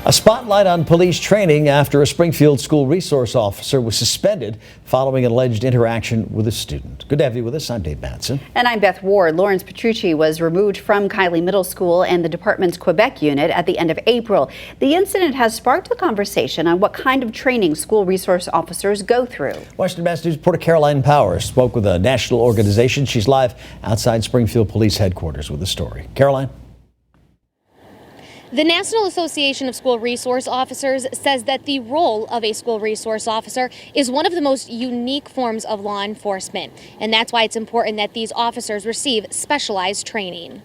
A spotlight on police training after a Springfield school resource officer was suspended following an alleged interaction with a student. Good to have you with us. I'm Dave Batson. And I'm Beth Ward. Lawrence Petrucci was removed from Kiley Middle School and the department's Quebec unit at the end of April. The incident has sparked a conversation on what kind of training school resource officers go through. Western Mass News reporter Caroline Powers spoke with a national organization. She's live outside Springfield Police Headquarters with the story. Caroline? The National Association of School Resource Officers says that the role of a school resource officer is one of the most unique forms of law enforcement, and that's why it's important that these officers receive specialized training.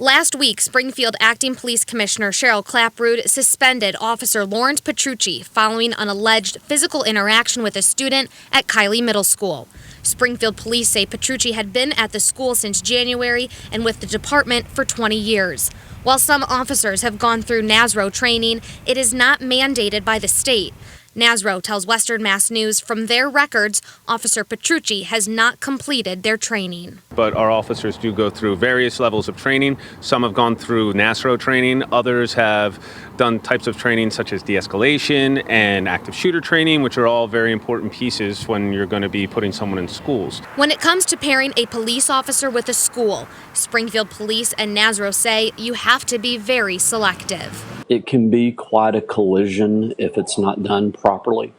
Last week, Springfield Acting Police Commissioner Cheryl Clapprood suspended Officer Lawrence Petrucci following an alleged physical interaction with a student at Kiley Middle School. Springfield police say Petrucci had been at the school since January and with the department for 20 years. While some officers have gone through SRO training, it is not mandated by the state. SRO tells Western Mass News from their records, Officer Petrucci has not completed their training. But our officers do go through various levels of training. Some have gone through SRO training. Others have done types of training such as de-escalation and active shooter training, which are all very important pieces when you're going to be putting someone in schools. When it comes to pairing a police officer with a school, Springfield Police and SRO say you have to be very selective. It can be quite a collision if it's not done properly.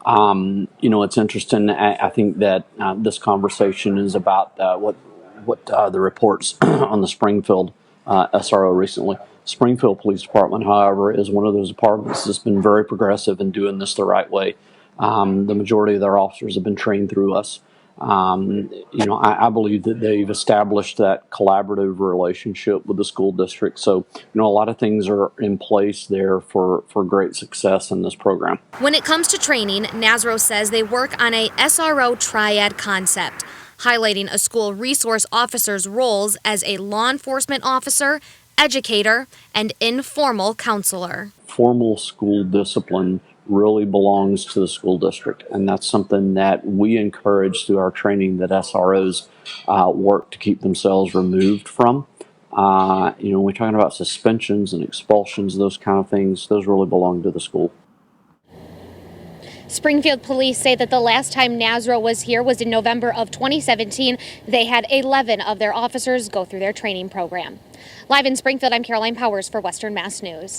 It's interesting. I think that this conversation is about what the reports on the Springfield SRO recently. Springfield Police Department, however, is one of those departments that's been very progressive in doing this the right way. The majority of their officers have been trained through us. I believe that they've established that collaborative relationship with the school district. So, a lot of things are in place there for great success in this program. When it comes to training, SRO says they work on a SRO triad concept, highlighting a school resource officer's roles as a law enforcement officer, educator, and informal counselor. Formal school discipline really belongs to the school district, and that's something that we encourage through our training that SROs work to keep themselves removed from. When we're talking about suspensions and expulsions, those kind of things, those really belong to the school. Springfield police say that the last time SRO was here was in November of 2017. They had 11 of their officers go through their training program. Live in Springfield, I'm Caroline Powers for Western Mass News.